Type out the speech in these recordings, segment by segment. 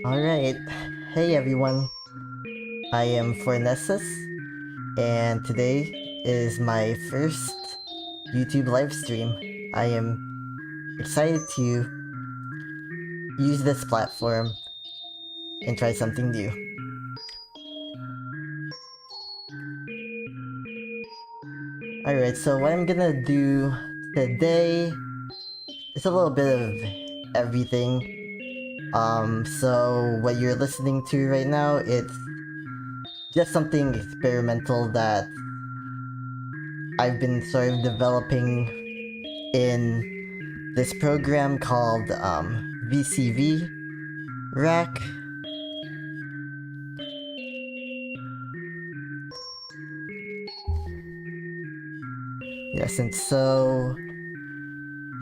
Alright, hey everyone, I am Fornesus, and today is my first YouTube livestream. I am excited to use this platform and try something new. Alright, so what I'm gonna do today is a little bit of everything. So what you're listening to right now, it's just something experimental that I've been sort of developing in this program called VCV Rack. Yes, and so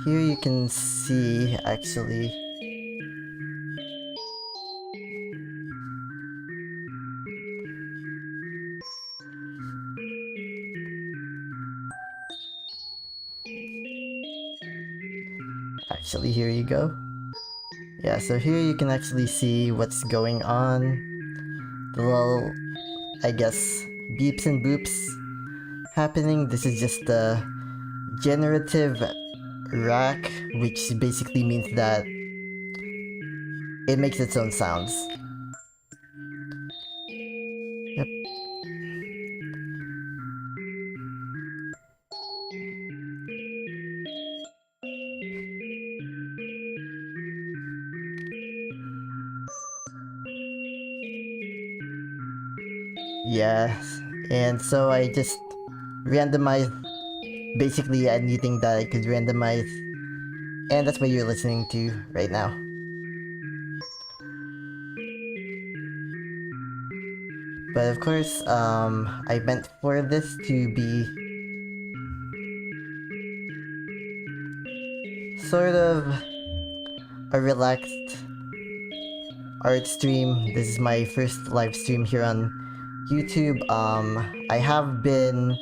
here you can see actually here you go. Yeah, so here you can actually see what's going on. The little, I guess, beeps and boops happening. This is just the generative rack, which basically means that it makes its own sounds. Yep. Yes, and so I just randomized basically anything that I could randomize, and that's what you're listening to right now. But of course, I meant for this to be sort of a relaxed art stream. This is my first live stream here on YouTube. I have been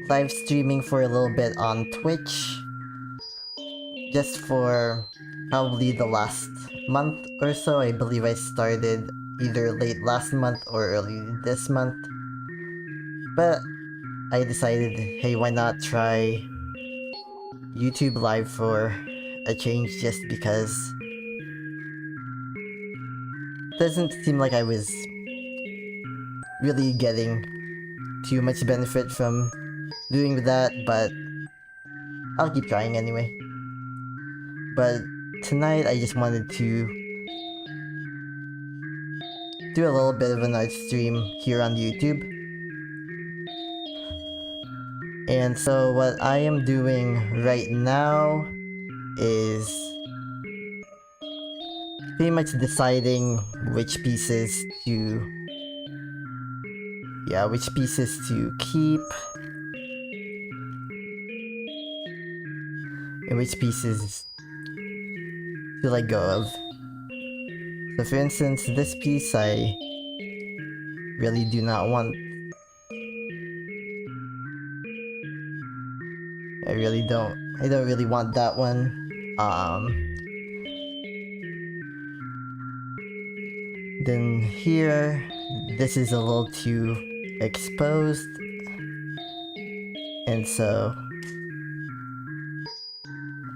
live streaming for a little bit on Twitch, just for probably the last month or so. I believe I started either late last month or early this month. But I decided, hey, why not try YouTube Live for a change, just because it doesn't seem like I was really getting too much benefit from doing that, but I'll keep trying anyway. But tonight I just wanted to do a little bit of an art stream here on YouTube. And so what I am doing right now is pretty much deciding which pieces to keep and which pieces to let go of. So for instance, this piece I really do not want. I don't really want that one. Then here, this is a little too exposed. And so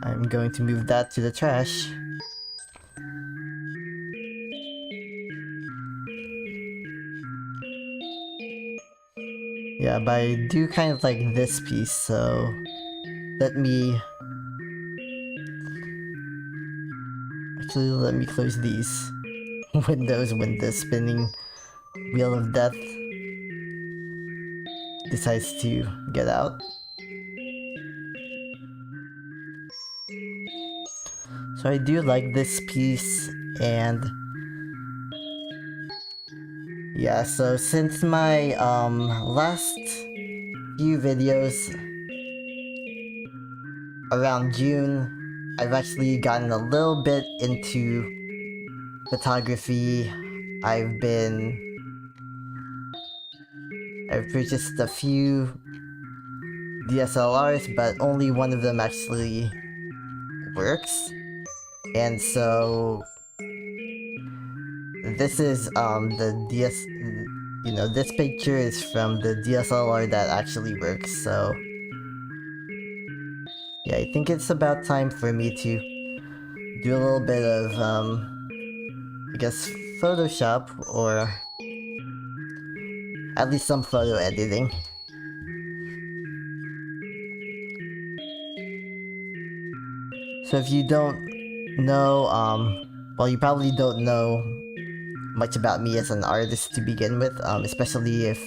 I'm going to move that to the trash. Yeah, but I do kind of like this piece, so let me close these windows when the spinning wheel of death decides to get out. So I do like this piece, and yeah, so since my last few videos around June, I've actually gotten a little bit into photography. I've purchased a few DSLRs, but only one of them actually works. And so this is the this picture is from the DSLR that actually works. So yeah, I think it's about time for me to do a little bit of I guess Photoshop, or at least some photo editing. So if you don't know, well, you probably don't know much about me as an artist to begin with, especially if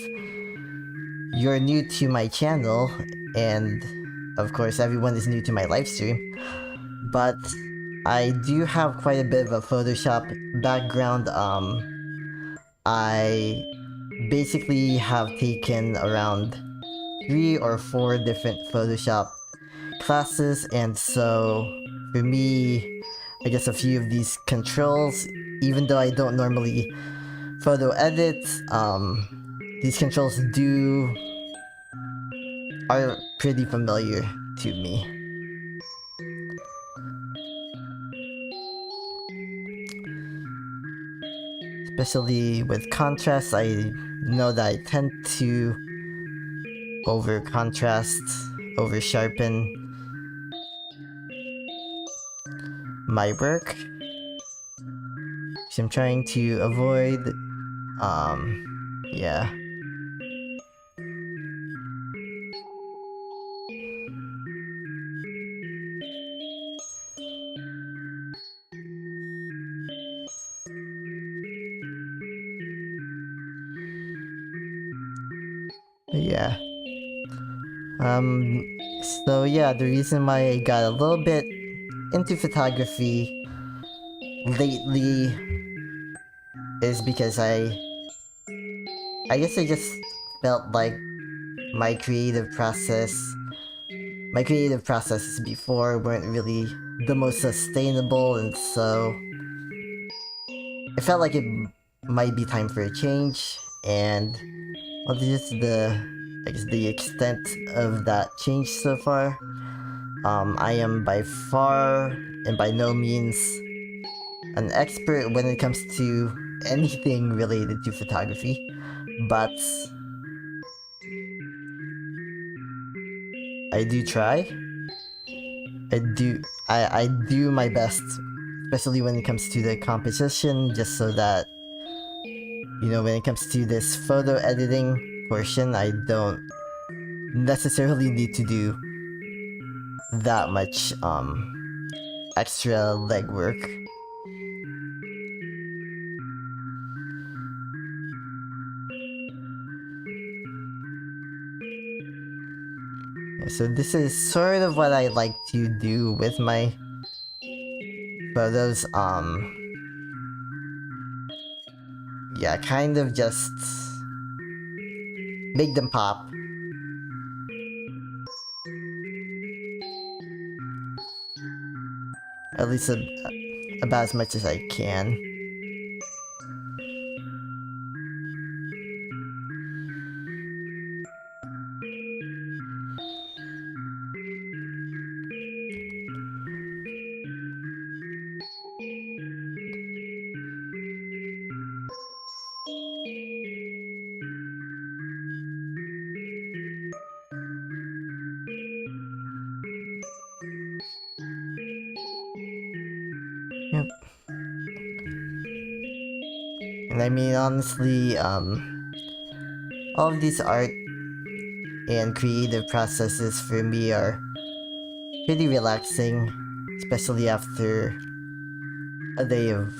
you're new to my channel, and of course everyone is new to my live stream. But I do have quite a bit of a Photoshop background. I basically have taken around 3 or 4 different Photoshop classes, and so for me, I guess a few of these controls, even though I don't normally photo edit, these controls are pretty familiar to me. Especially with contrast, I know that I tend to over contrast, over sharpen my work. So I'm trying to avoid, yeah. Yeah. So yeah, the reason why I got a little bit into photography lately is because I guess I just felt like my creative process my creative processes before weren't really the most sustainable, and so it felt like it might be time for a change. And well, just I guess the extent of that change so far. I am by far and by no means an expert when it comes to anything related to photography, but I do try. I do my best, especially when it comes to the composition, just so that, when it comes to this photo editing portion, I don't necessarily need to do that much extra legwork. So this is sort of what I like to do with my photos. Yeah, kind of just make them pop. At least about as much as I can. Yep. And I mean, honestly, all of these art and creative processes for me are pretty relaxing, especially after a day of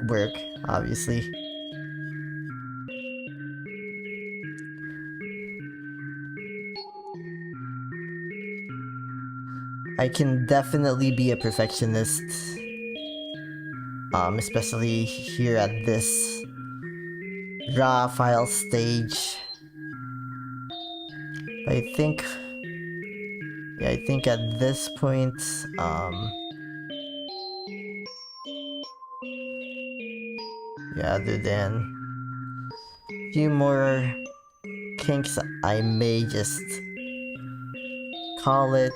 work, obviously. I can definitely be a perfectionist, especially here at this raw file stage. I think, yeah, I think at this point, yeah, other than a few more kinks, I may just call it.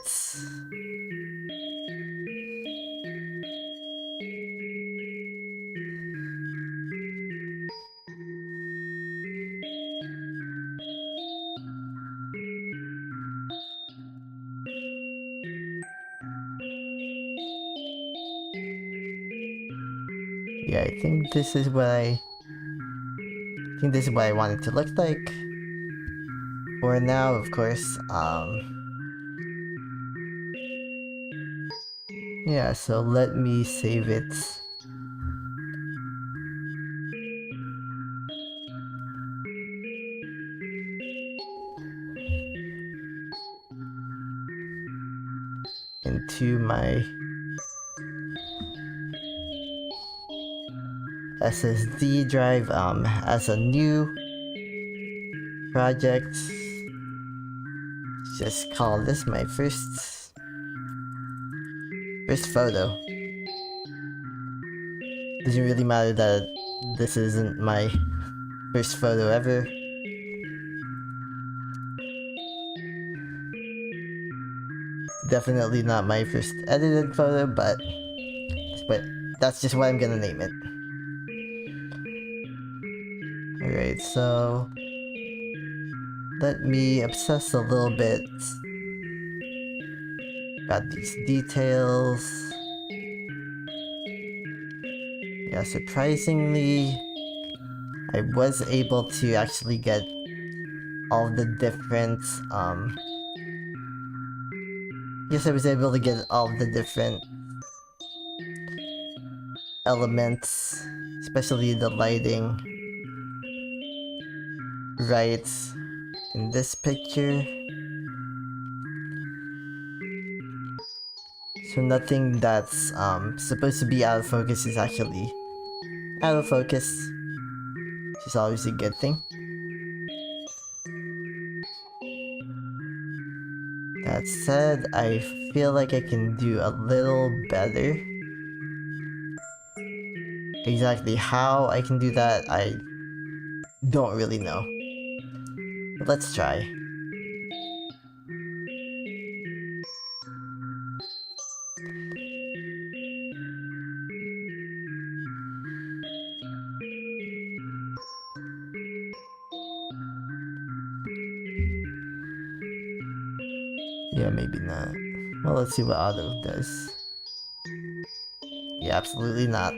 Yeah, I think this is what I want it to look like. For now, of course. Yeah, so let me save it. Into my SSD drive as a new project. Just call this my first photo. Doesn't really matter that this isn't my first photo ever. Definitely not my first edited photo, but that's just what I'm gonna name it. Alright, so let me obsess a little bit about these details. Yeah, surprisingly, I was able to actually get all the different, yes, I was able to get all the different elements, especially the lighting, right in this picture. So nothing that's supposed to be out of focus is actually out of focus, which is always a good thing. That said, I feel like I can do a little better. Exactly how I can do that, I don't really know. But let's try. Yeah, maybe not. Well, let's see what auto does. Yeah, absolutely not.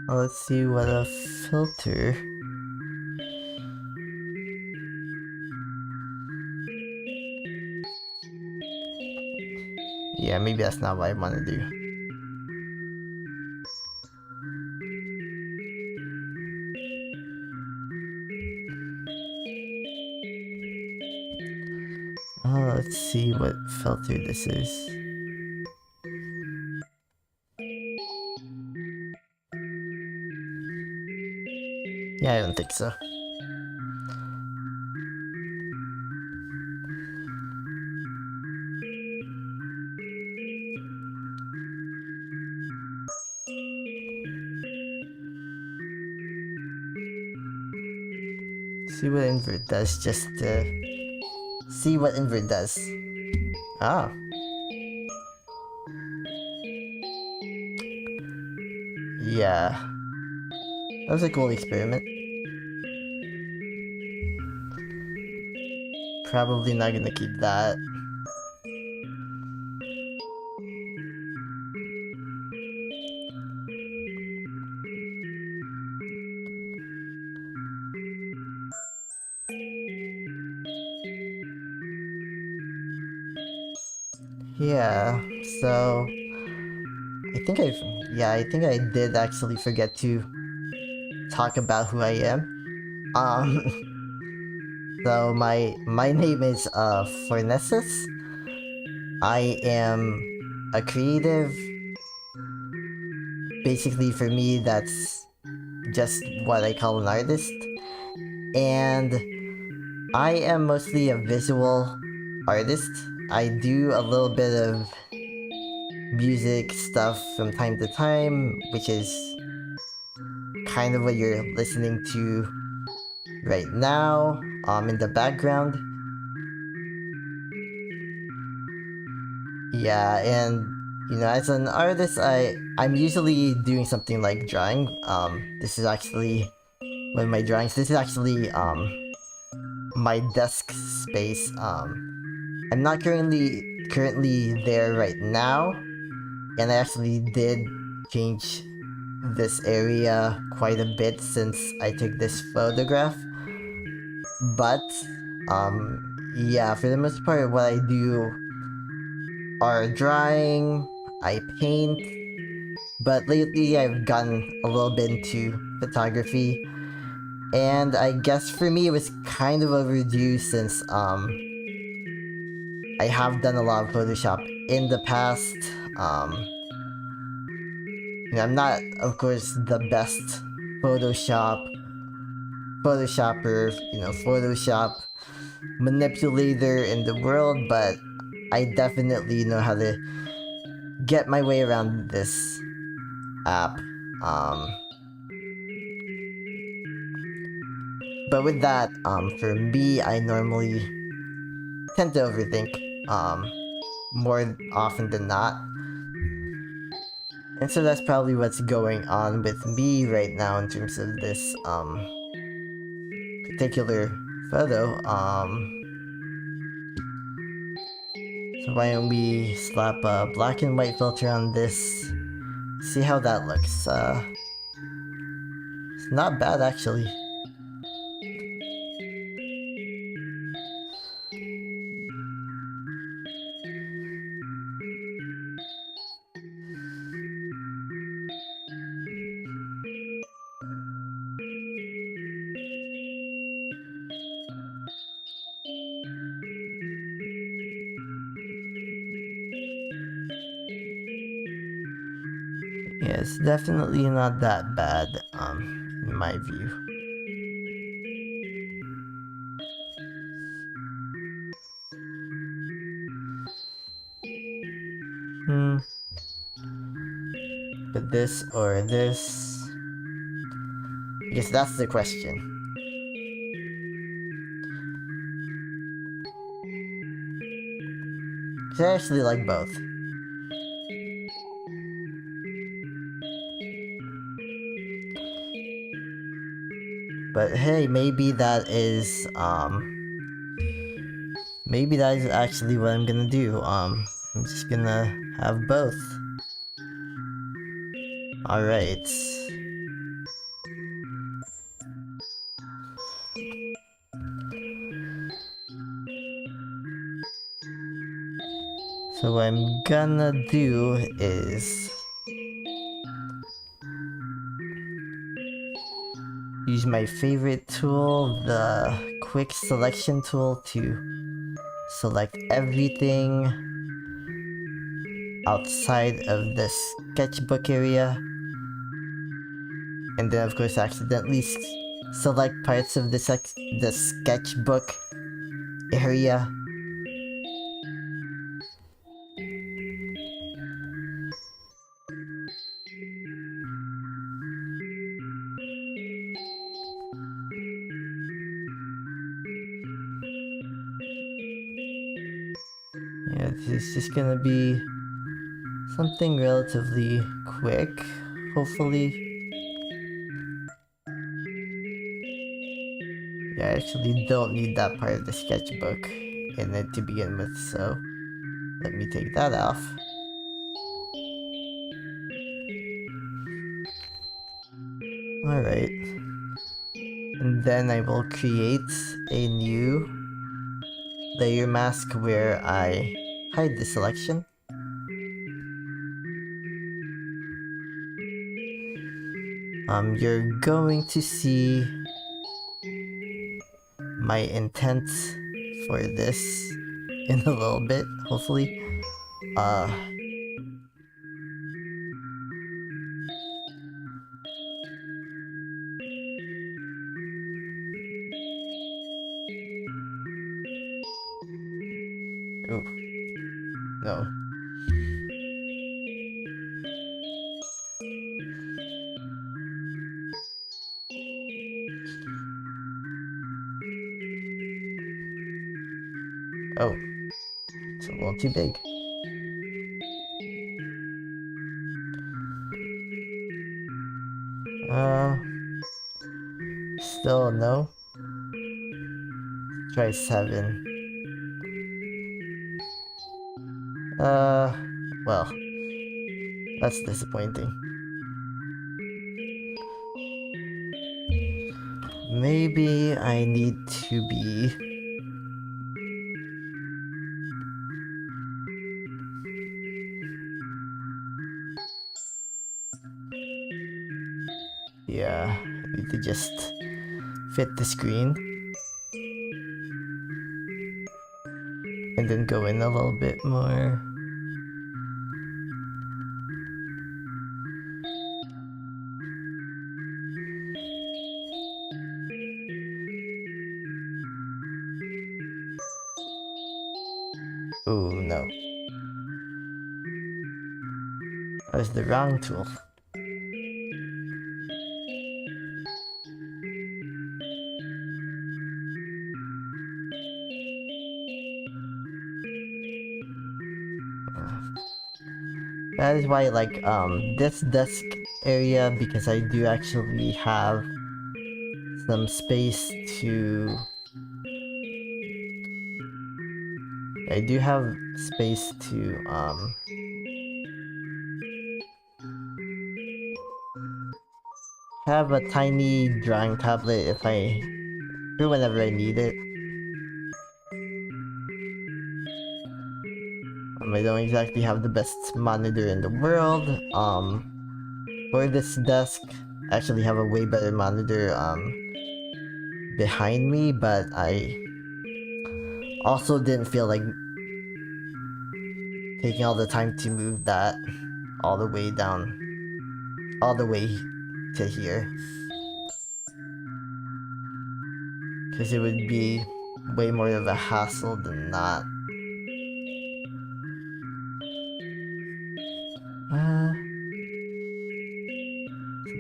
Well, let's see what a filter. Yeah, maybe that's not what I want to do. Let's see what filter this is. Yeah, I don't think so. See what invert does, just to see what invert does. Ah. Yeah. That was a cool experiment. Probably not gonna keep that. Yeah, so I think I did actually forget to talk about who I am. So my name is Fornesus. I am a creative. Basically, for me, that's just what I call an artist. And I am mostly a visual artist. I do a little bit of music stuff from time to time, which is kind of what you're listening to right now, in the background. Yeah, and as an artist, I'm usually doing something like drawing. This is actually one of my drawings. This is actually my desk space. I'm not currently there right now, and I actually did change this area quite a bit since I took this photograph. But yeah, for the most part, what I do are drawing. I paint, but lately I've gotten a little bit into photography, and I guess for me it was kind of overdue since I have done a lot of Photoshop in the past. Um, I'm not, of course, the best Photoshopper, Photoshop manipulator in the world, but I definitely know how to get my way around this app. Um, but with that, for me, I normally tend to overthink more often than not. And so that's probably what's going on with me right now in terms of this particular photo. So why don't we slap a black and white filter on this? See how that looks. It's not bad actually. Yeah, it's definitely not that bad, in my view. But this or this? I guess that's the question. Cause I actually like both. But hey, maybe that is actually what I'm gonna do. I'm just gonna have both. Alright. So what I'm gonna do is use my favorite tool, the quick selection tool, to select everything outside of the sketchbook area, and then of course accidentally select parts of the sketchbook area. Yeah, this is just gonna be something relatively quick, hopefully. Yeah, I actually don't need that part of the sketchbook in it to begin with, so let me take that off. Alright. And then I will create a new layer mask where I hide the selection. You're going to see my intent for this in a little bit, hopefully. Oh, no. Oh, it's a little too big. Still no. Try 7. Well, that's disappointing. Maybe I need to be... Yeah, I need to just fit the screen. And then go in a little bit more. Oh no. That was the wrong tool. That is why I like this desk area, because I do actually have some space to... I do have space to have a tiny drawing tablet if I... for whenever I need it. I don't exactly have the best monitor in the world. For this desk, I actually have a way better monitor behind me, but I also didn't feel like taking all the time to move that all the way down, all the way to here, because it would be way more of a hassle than not.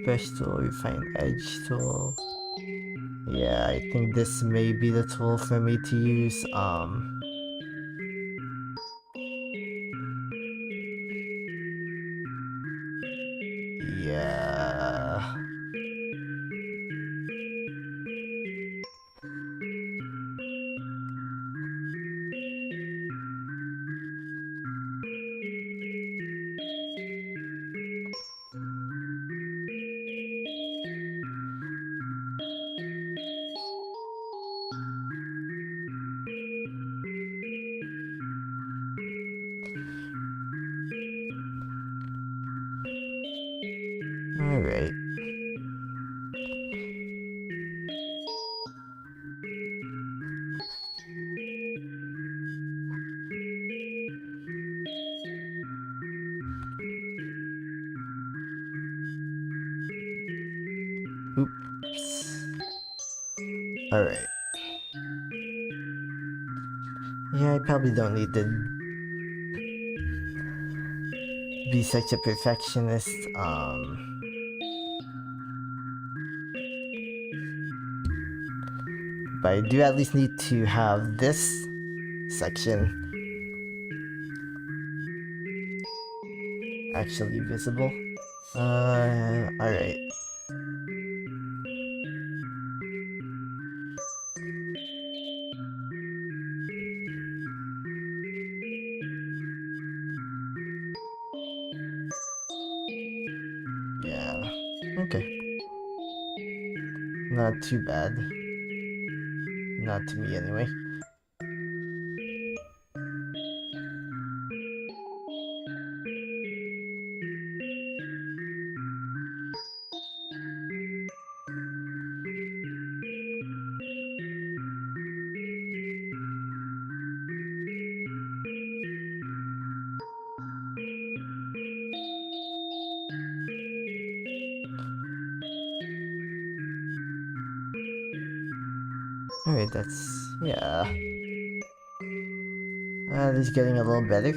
Brush tool, refine edge tool. Yeah, I think this may be the tool for me to use. Yeah. Alright. Oops. Alright. Yeah, I probably don't need to be such a perfectionist. But I do at least need to have this section actually visible. Alright. Yeah. Okay. Not too bad. Not to me, anyway. Alright, that's... yeah. This is getting a little better.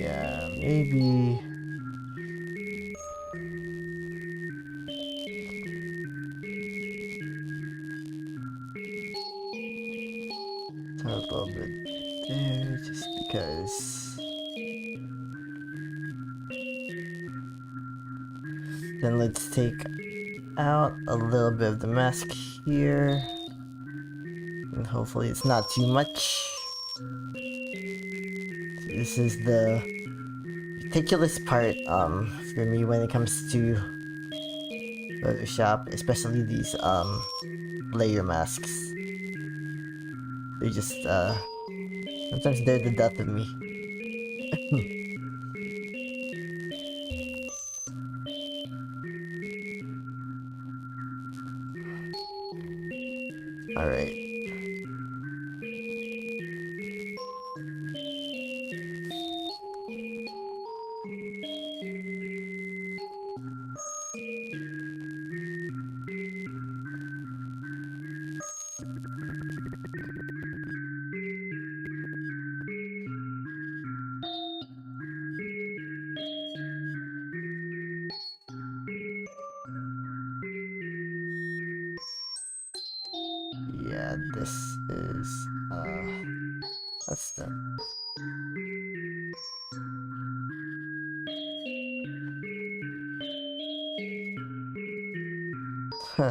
Yeah, maybe... a little bit there, just because. Then let's take out a little bit of the mask here. And hopefully it's not too much. This is the ridiculous part for me when it comes to Photoshop, especially these layer masks. They're just sometimes they're the death of me. Alright. Yeah, this is that's the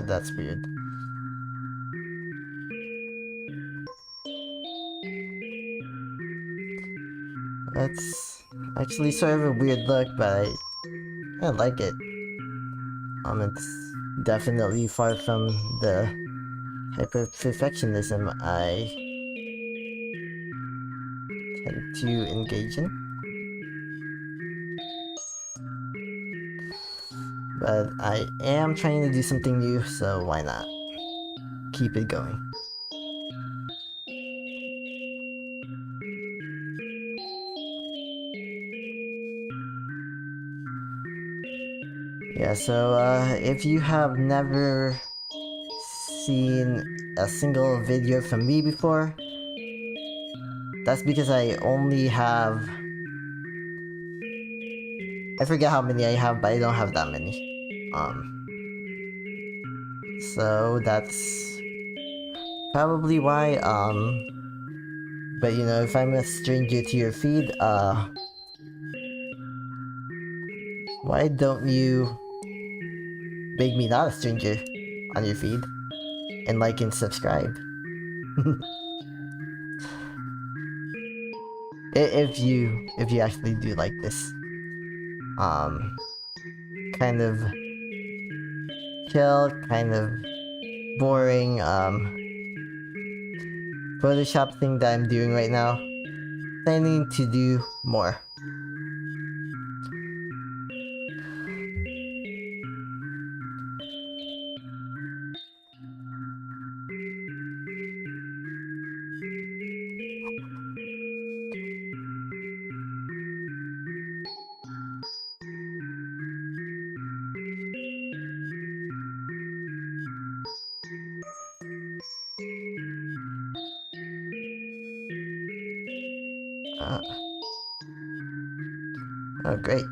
that's weird. That's actually sort of a weird look, but I like it. It's definitely far from the hyper perfectionism I tend to engage in. But I am trying to do something new, so why not? Keep it going. Yeah, so if you have never seen a single video from me before, that's because I only have... I forget how many I have, but I don't have that many. So that's probably why, but you know, if I'm a stranger to your feed, why don't you make me not a stranger on your feed and like and subscribe? if you actually do like this kind of chill, kind of boring Photoshop thing that I'm doing right now, planning to do more. Oh great.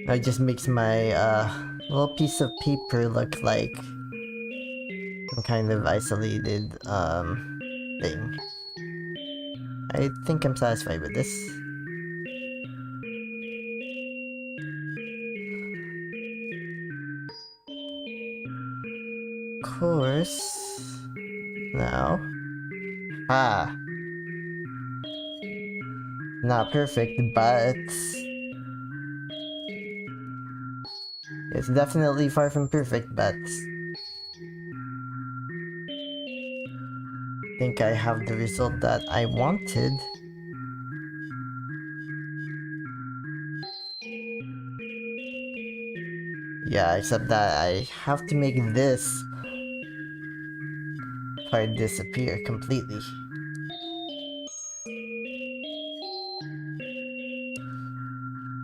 It just makes my little piece of paper look like some kind of isolated thing. I think I'm satisfied with this. Of course. Now. Not perfect, but it's definitely far from perfect, but I think I have the result that I wanted. Yeah, except that I have to make this part disappear completely.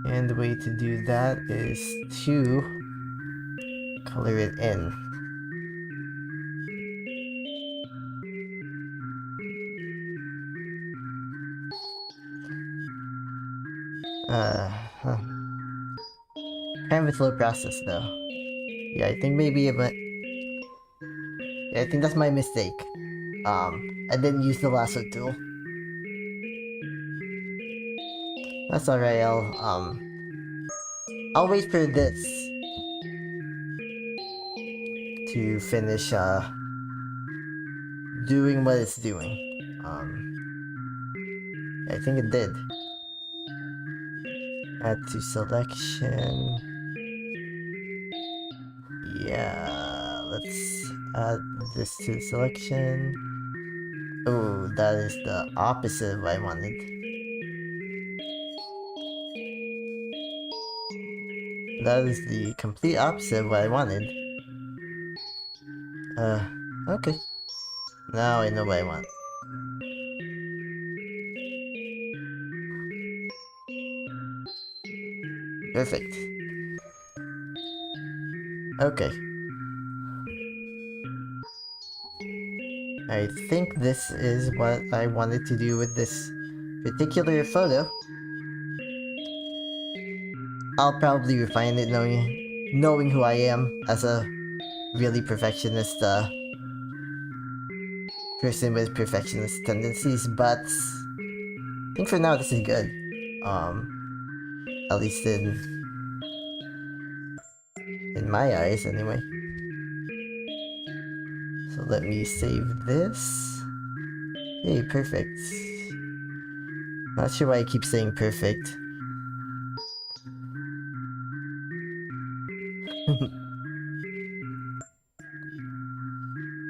And the way to do that is to color it in. Huh. Kind of a slow process though. Yeah, I think maybe it went... Yeah, I think that's my mistake. I didn't use the lasso tool. That's alright, I'll wait for this to finish, doing what it's doing. I think it did. Add to selection. Yeah, let's add this to selection. Oh, that is the opposite of what I wanted. That is the complete opposite of what I wanted. Okay. Now I know what I want. Perfect. Okay. I think this is what I wanted to do with this particular photo. I'll probably refine it knowing who I am as a really perfectionist, person with perfectionist tendencies, but I think for now this is good. At least in my eyes anyway. So let me save this. Hey, perfect. Not sure why I keep saying perfect.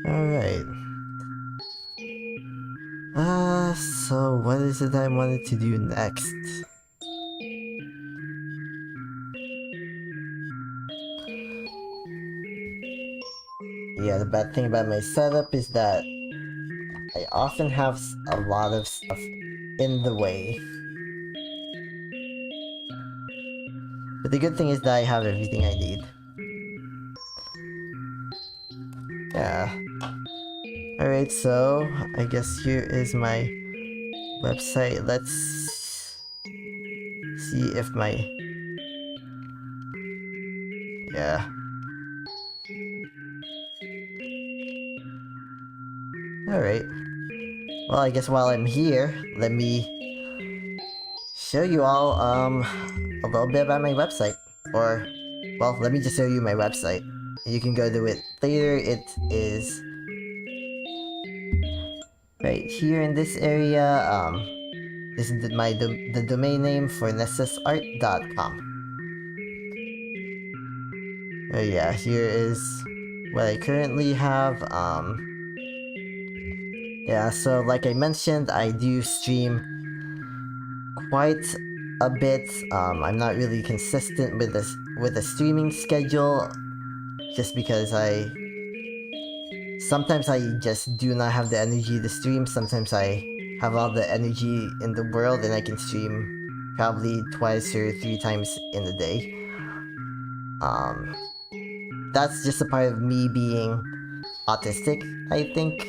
Alright. So what is it I wanted to do next? Yeah, the bad thing about my setup is that I often have a lot of stuff in the way. But the good thing is that I have everything I need. Yeah. Alright, so I guess here is my website. Let's see if my... Yeah. Alright. Well, I guess while I'm here, let me show you all, a little bit about my website. Or, well, let me just show you my website. You can go to it later. It is right here in this area. This is the domain name fornesusart.com. Oh yeah, here is what I currently have. Yeah, so like I mentioned, I do stream quite a bit. I'm not really consistent with a streaming schedule, just because sometimes I just do not have the energy to stream. Sometimes I have all the energy in the world and I can stream probably twice or 3 times in a day. That's just a part of me being autistic, I think.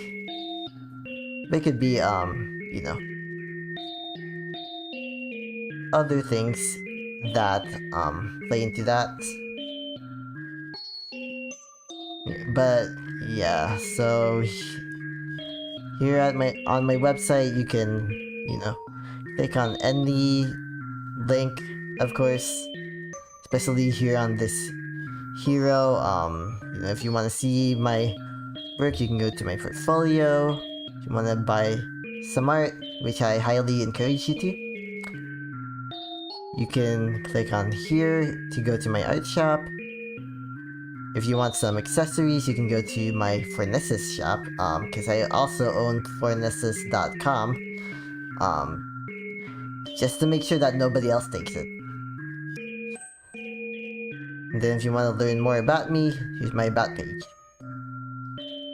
But it could be, you know, other things that, play into that. But, yeah, so here on my website, you can, you know, click on any link, of course, especially here on this hero. You know, if you want to see my work, you can go to my portfolio. If you want to buy some art, which I highly encourage you to, you can click on here to go to my art shop. If you want some accessories, you can go to my Fornesus shop, because I also own Fornesus.com, just to make sure that nobody else takes it. And then if you want to learn more about me, here's my about page,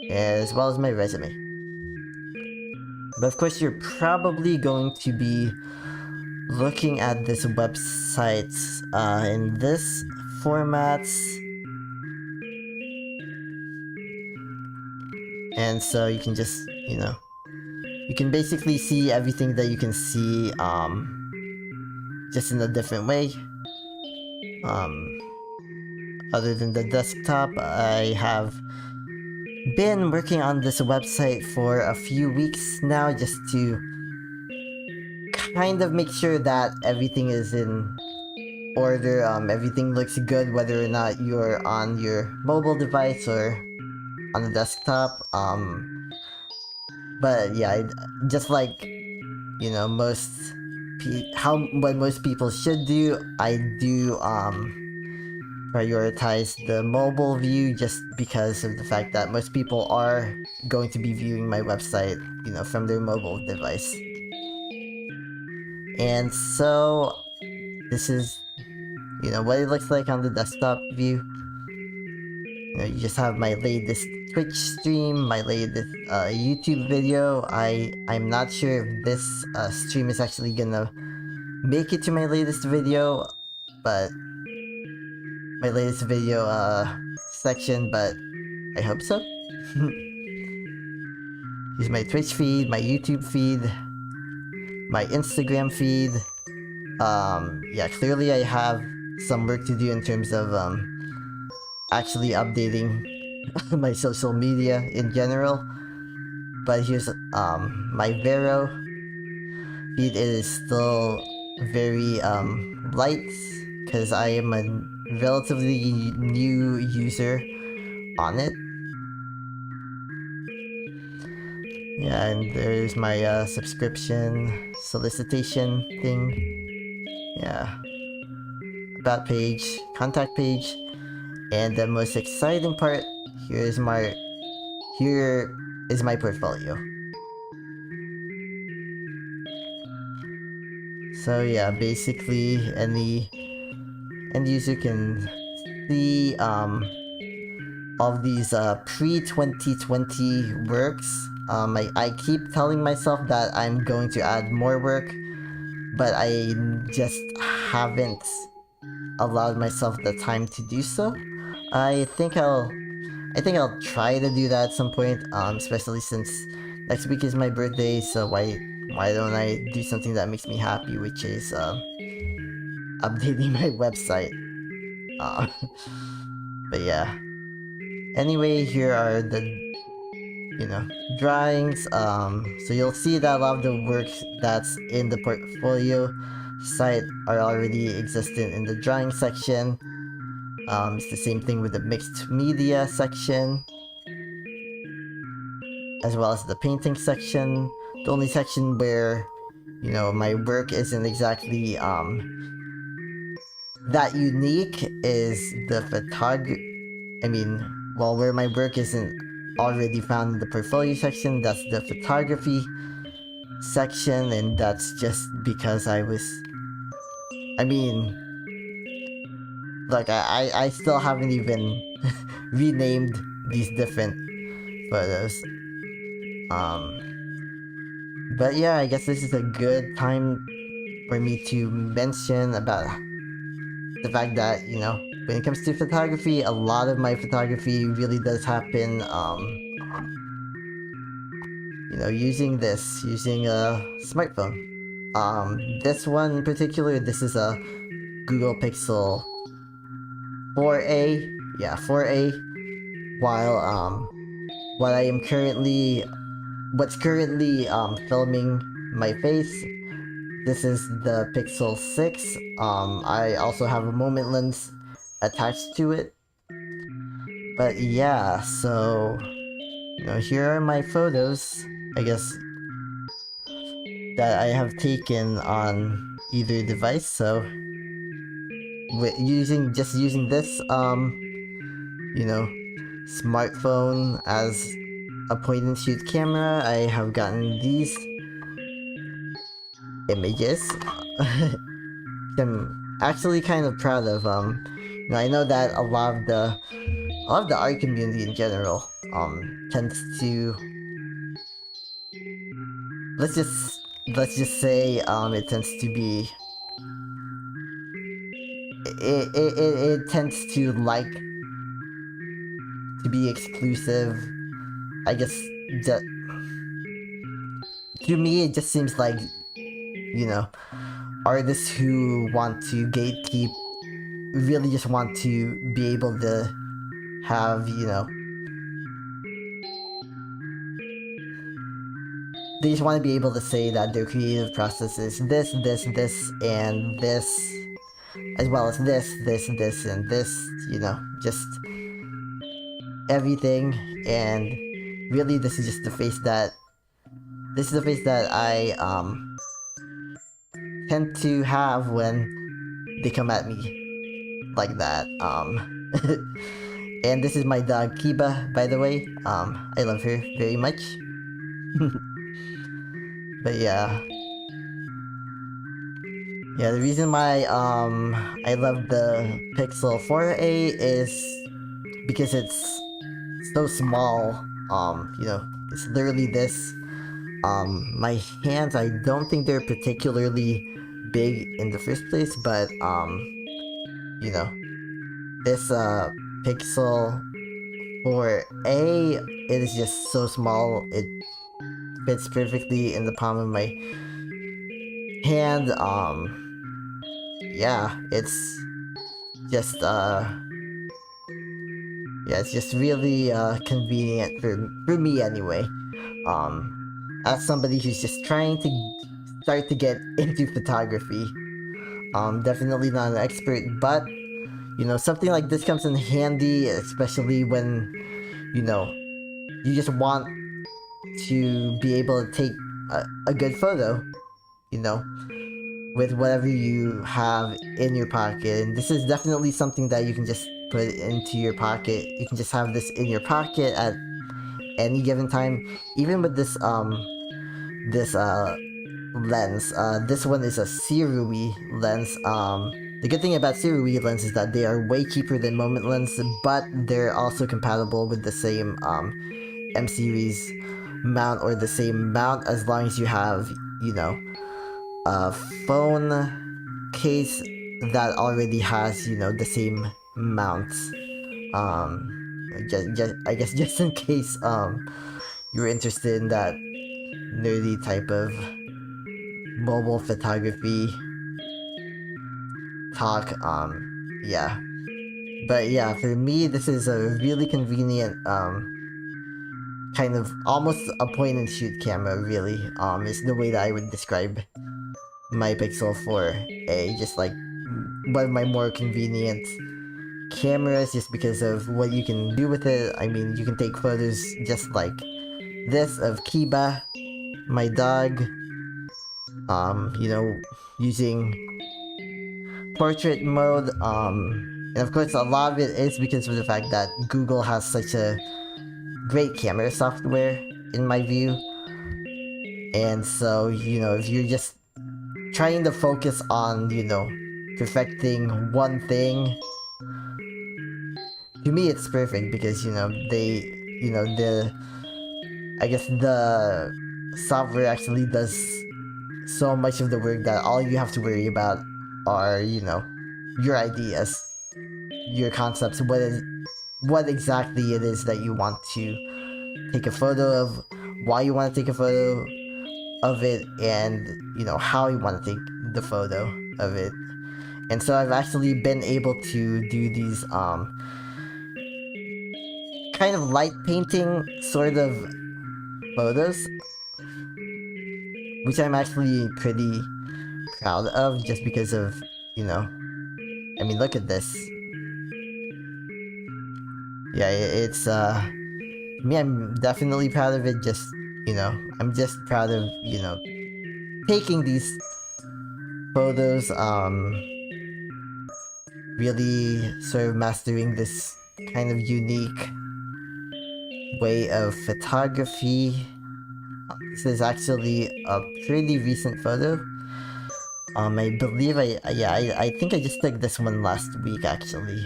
as well as my resume. But of course, you're probably going to be looking at this website in this format. And so you can just, you know, you can basically see everything that you can see just in a different way. Other than the desktop, I have been working on this website for a few weeks now, just to kind of make sure that everything is in order. Everything looks good, whether or not you're on your mobile device or on the desktop. But yeah, just like, you know, what most people should do, I do prioritize the mobile view, just because of the fact that most people are going to be viewing my website, you know, from their mobile device. And so this is, you know, what it looks like on the desktop view. You know, you just have my latest Twitch stream, my latest YouTube video. I'm not sure if this stream is actually gonna make it to my latest video, but my latest video section, but I hope so. Here's my Twitch feed, my YouTube feed, my Instagram feed. Yeah, clearly I have some work to do in terms of actually updating my social media in general. But here's my Vero feed. It is still very light, because I am a relatively new user on it. Yeah, and there's my subscription solicitation thing. Yeah. About page, contact page, and the most exciting part, here is my portfolio. So yeah, basically any end user can see all of these pre-2020 works. I keep telling myself that I'm going to add more work, but I just haven't allowed myself the time to do so. I think I'll try to do that at some point, especially since next week is my birthday, so why don't I do something that makes me happy, which is updating my website. Uh, but yeah. Anyway, here are the, you know, drawings. So you'll see that a lot of the work that's in the portfolio site are already existent in the drawing section. It's the same thing with the mixed media section, as well as the painting section. The only section where, you know, my work isn't exactly that unique is the where my work isn't already found in the portfolio section, that's the photography section, and that's just because like I still haven't even renamed these different photos. But yeah, I guess this is a good time for me to mention about the fact that, you know, when it comes to photography, a lot of my photography really does happen, you know, using a smartphone. This one in particular, this is a Google Pixel 4a, yeah, 4a, while, what's currently, filming my face, this is the Pixel 6. I also have a moment lens attached to it. But yeah, so, you know, here are my photos, I guess, that I have taken on either device. So, using this, you know, smartphone as a point and shoot camera, I have gotten these images. I'm actually kind of proud of. You know, I know that a lot of the art community in general tends to, let's just say, it tends to be, it tends to like to be exclusive, I guess. To me, it just seems like, you know, artists who want to gatekeep really just want to be able to have, they just want to be able to say that their creative process is this, and this, as well as this, and this, just everything. And really, this is the face that I tend to have when they come at me like that. And this is my dog Kiba, by the way. I love her very much. But yeah. Yeah, the reason why I love the Pixel 4a is because it's so small. It's literally this. My hands, I don't think they're particularly big in the first place, but this Pixel 4a, it is just so small. It fits perfectly in the palm of my hand. Yeah, it's just it's just really convenient for me anyway. As somebody who's just trying to start to get into photography. Definitely not an expert, but something like this comes in handy, especially when you just want to be able to take a good photo, you know, with whatever you have in your pocket. And this is definitely something that you can just put into your pocket. You can just have this in your pocket at any given time. Even with this lens. This one is a Sirui lens. The good thing about Sirui lens is that they are way cheaper than Moment lens, but they're also compatible with the same M series mount, or the same mount, as long as you have a phone case that already has the same mounts. Just I guess just in case you're interested in that nerdy type of mobile photography talk. Yeah. But yeah, for me, this is a really convenient kind of almost a point and shoot camera. Really, is the way that I would describe my Pixel 4a. Just like one of my more convenient cameras, just because of what you can do with it. I mean, you can take photos just like this of Kiba, my dog. Using portrait mode. And of course, a lot of it is because of the fact that Google has such a great camera software, in my view. And so, if you're just trying to focus on, perfecting one thing, to me it's perfect because, I guess the software actually does so much of the work that all you have to worry about are, your ideas, your concepts, what exactly it is that you want to take a photo of, why you want to take a photo of it, and how you want to take the photo of it. And so I've actually been able to do these kind of light painting sort of photos, which I'm actually pretty proud of, just because of I mean, look at this. Yeah, it's me, I'm definitely proud of it. Just I'm just proud of taking these photos, really sort of mastering this kind of unique way of photography. This is actually a pretty recent photo. I believe I think I just took this one last week, actually.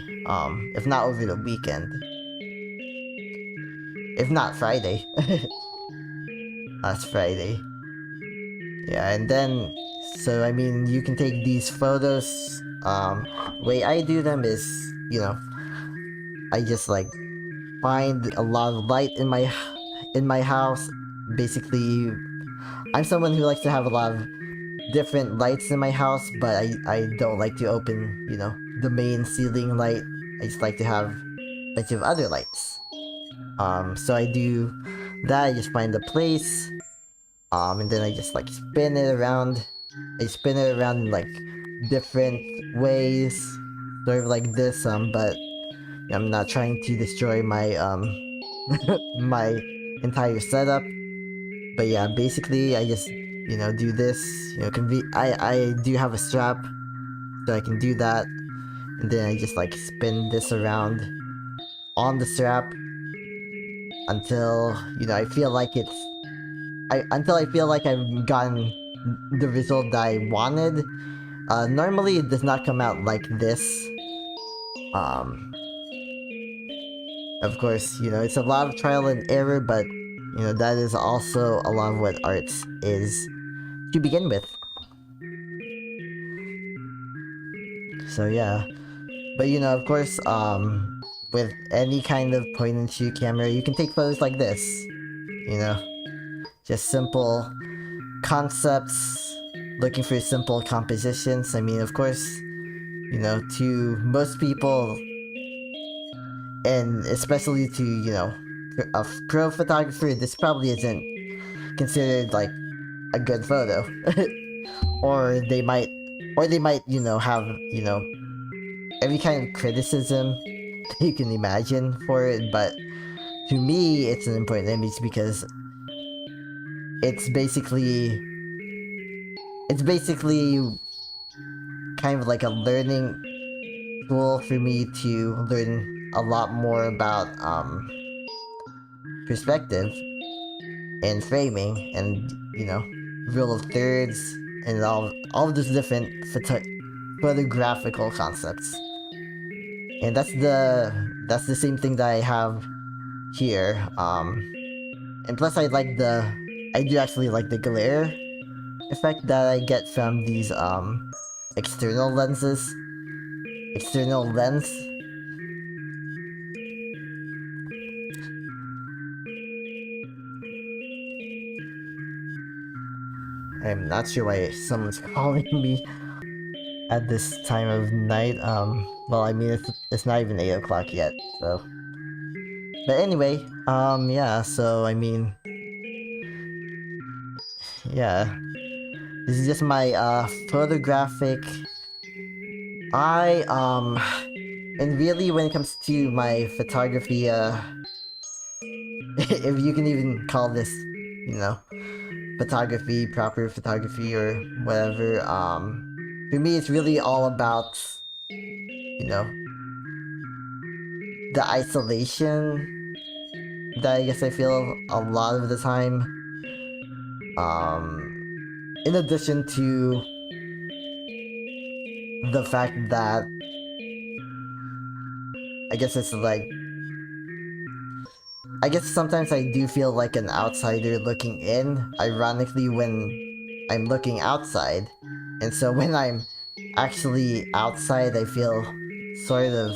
If not over the weekend. If not Friday. Last Friday. Yeah, and then, so I mean, you can take these photos. Way I do them is, I just like find a lot of light in my house. Basically, I'm someone who likes to have a lot of different lights in my house, but I don't like to open, the main ceiling light. I just like to have a bunch of other lights. So I do that. I just find a place, and then I just like spin it around. I spin it around in like different ways, sort of like this. But I'm not trying to destroy my my entire setup. But yeah, basically I just do this. I do have a strap, so I can do that, and then I just like spin this around on the strap until I feel like I feel like I've gotten the result that I wanted. Normally it does not come out like this. Of course, it's a lot of trial and error, but that is also a lot of what arts is to begin with. So yeah. But of course, with any kind of point and shoot camera, you can take photos like this. Just simple concepts, looking for simple compositions. I mean, of course, to most people, and especially to, a pro photographer, this probably isn't considered like a good photo. or they might, have, every kind of criticism that you can imagine for it, but to me, it's an important image because it's basically kind of like a learning tool for me to learn a lot more about perspective and framing and rule of thirds and all of those different photographical concepts. And that's the same thing that I have here. And plus I do actually like the glare effect that I get from these external lenses. External lens. I'm not sure why someone's calling me at this time of night. Well, I mean, it's not even 8 o'clock yet, so. But anyway, yeah, so, I mean, yeah. This is just my, photographic. And really, when it comes to my photography, if you can even call this, photography, proper photography, or whatever, for me, it's really all about, the isolation that I guess I feel a lot of the time. In addition to the fact that I guess it's like I guess sometimes I do feel like an outsider looking in, ironically when I'm looking outside. And so when I'm actually outside I feel sort of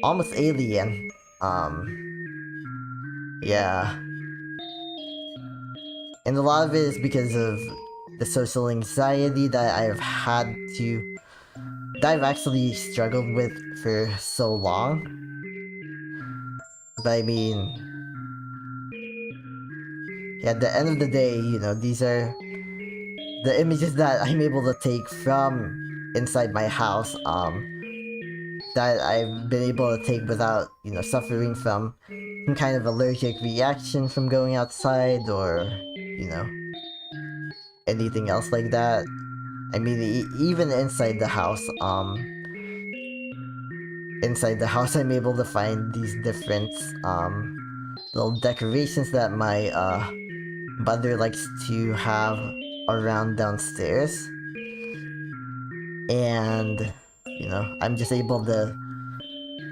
almost alien. Yeah. And a lot of it is because of the social anxiety that I've actually struggled with for so long. But I mean, yeah, at the end of the day, these are the images that I'm able to take from inside my house, that I've been able to take without, suffering from some kind of allergic reaction from going outside or, anything else like that. I mean, even inside the house, I'm able to find these different, little decorations that my, mother likes to have around downstairs. And, I'm just able to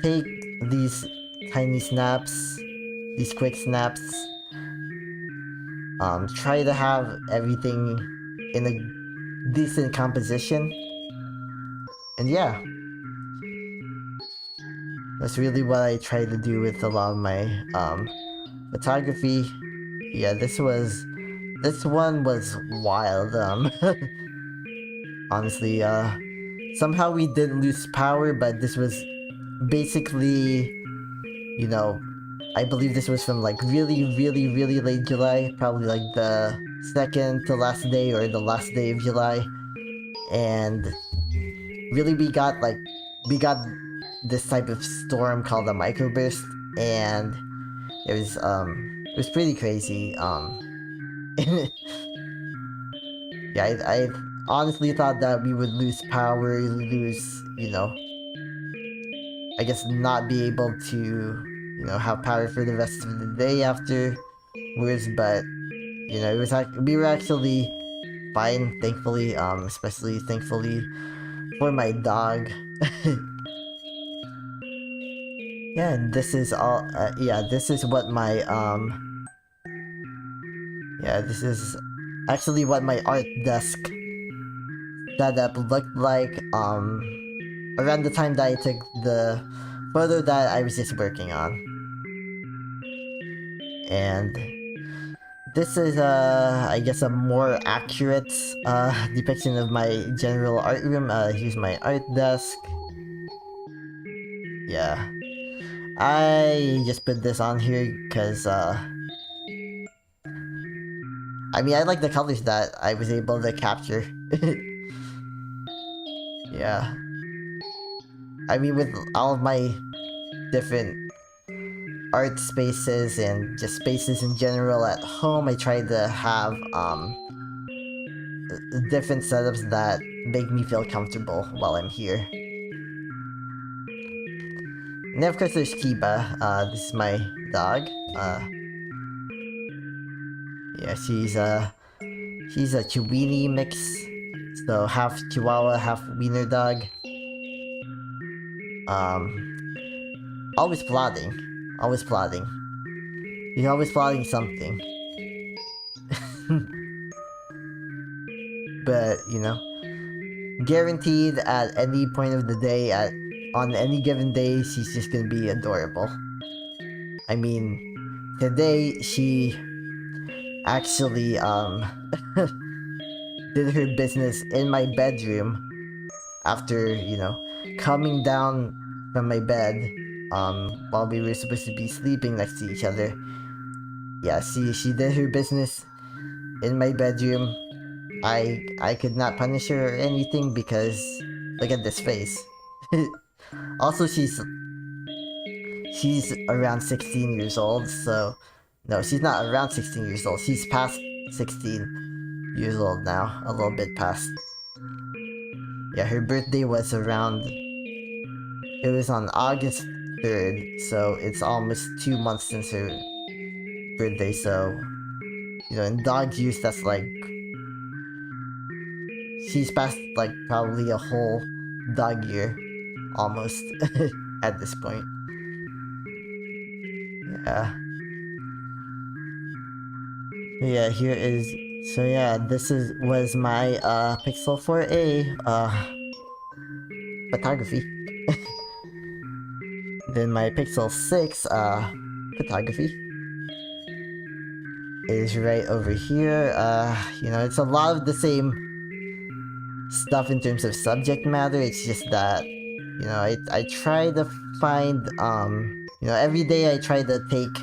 take these tiny snaps, these quick snaps, try to have everything in a decent composition. And yeah, that's really what I try to do with a lot of my photography. Yeah, this was this one was wild. Honestly, somehow we didn't lose power, but this was basically, you know, I believe this was from like really, really, really late July, probably like the second to last day or the last day of July, and really we got this type of storm called a microburst, and it was pretty crazy. Yeah, I honestly thought that we would lose power, lose, I guess not be able to, have power for the rest of the day afterwards, but, we were actually fine, thankfully, especially thankfully for my dog. Yeah, and this is all, this is what this is actually what my art desk setup looked like, around the time that I took the photo that I was just working on. And this is, I guess a more accurate, depiction of my general art room. Here's my art desk. Yeah. I just put this on here because, I mean, I like the colors that I was able to capture. Yeah. I mean, with all of my different art spaces and just spaces in general at home, I try to have, different setups that make me feel comfortable while I'm here. And then of course there's Kiba. This is my dog. Yeah, she's a Chiweenie mix, so half Chihuahua, half Wiener dog. Um, always plotting, always plotting. He's always plotting something. But guaranteed at any point of the day, on any given day, she's just gonna be adorable. I mean, today she actually did her business in my bedroom after coming down from my bed while we were supposed to be sleeping next to each other. Yeah, she did her business in my bedroom. I could not punish her or anything because look at this face. Also, she's around 16 years old, so no, she's not around 16 years old. She's past 16 years old now, a little bit past. Yeah, her birthday was it was on August 3rd, so it's almost 2 months since her birthday, so, in dog years, that's like, she's passed, like, probably a whole dog year, almost, at this point. Yeah. Yeah, here is, so yeah, was my, Pixel 4a, photography. Then my Pixel 6, photography is right over here. It's a lot of the same stuff in terms of subject matter. It's just that, I try to find, every day I try to take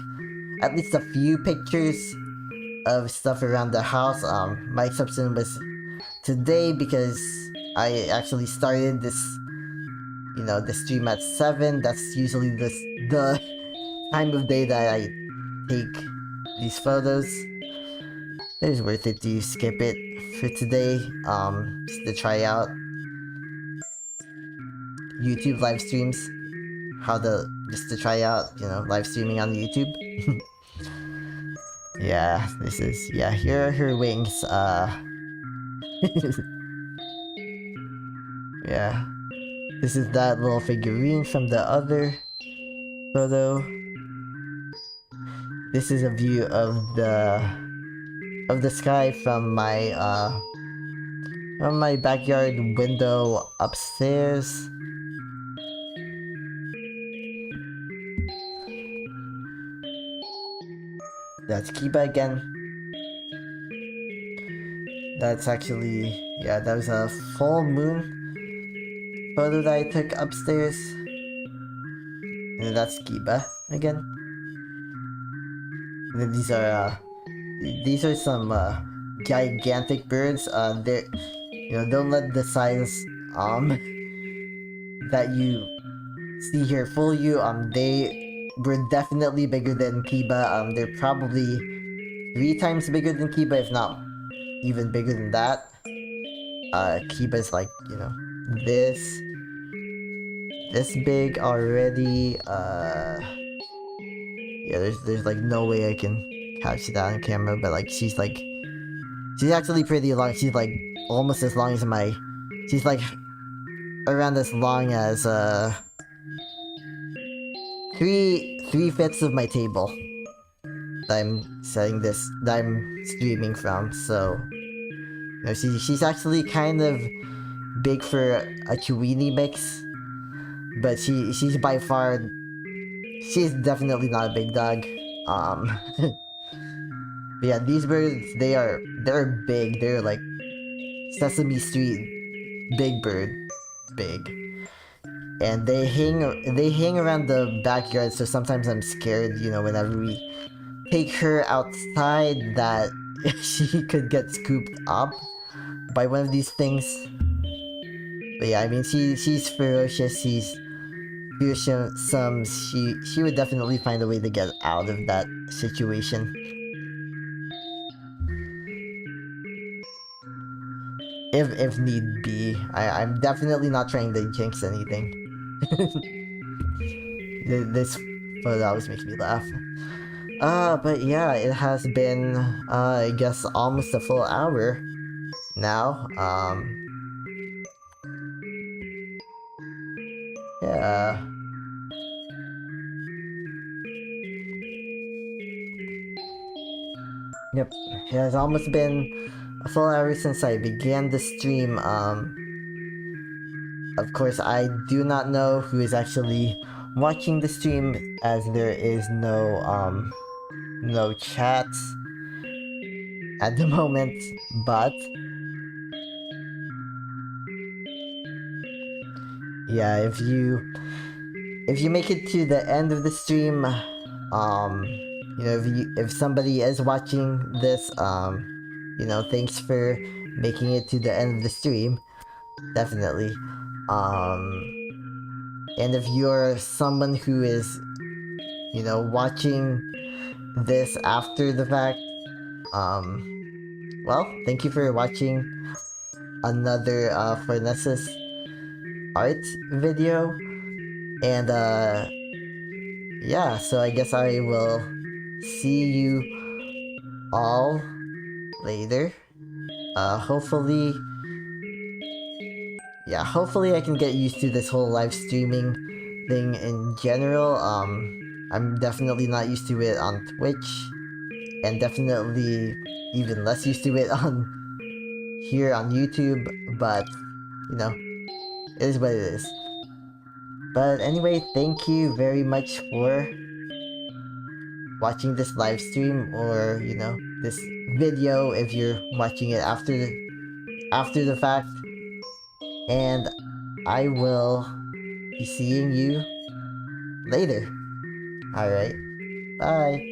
at least a few pictures of stuff around the house. My exception was today because I actually started the stream at 7. That's usually the time of day that I take these photos. It is worth it to skip it for today, just to try out YouTube live streams. Just to try out, live streaming on YouTube. Yeah, here are her wings, yeah. This is that little figurine from the other photo. This is a view of the sky from my backyard window upstairs. That's Kiba again. That's actually, yeah, that was a full moon photo that I took upstairs. And then that's Kiba again. And then these are some gigantic birds. They're, don't let the size that you see here fool you. They were definitely bigger than Kiba. They're probably 3 times bigger than Kiba, if not even bigger than that. Kiba's like, this big already. Yeah, there's like no way I can catch that on camera, but like she's actually pretty long. She's like almost as long as she's like around as long as three-fifths of my table that I'm streaming from. So she's actually kind of big for a Chiweenie mix, but she's by far, she's definitely not a big dog. But yeah, these birds, they're big. They're like Sesame Street big bird, big, and they hang around the backyard. So sometimes I'm scared, whenever we take her outside, that she could get scooped up by one of these things. But yeah, I mean, she's ferocious. She's fearsome. She would definitely find a way to get out of that situation, if need be. I'm definitely not trying to jinx anything. This photo always makes me laugh. But yeah, it has been I guess almost a full hour now. Yeah. Yep. It has almost been a full hour since I began the stream. Of course, I do not know who is actually watching the stream, as there is no chats at the moment, but yeah, if you make it to the end of the stream, if somebody is watching this, thanks for making it to the end of the stream, definitely. And if you're someone who is, watching this after the fact, well, thank you for watching another Fornesus art video, and yeah, so I guess I will see you all later. Hopefully, yeah, hopefully I can get used to this whole live streaming thing in general. I'm definitely not used to it on Twitch, and definitely even less used to it on here on YouTube, but it is what it is. But anyway, thank you very much for watching this live stream, or this video if you're watching it after the fact, and I will be seeing you later. All right, bye.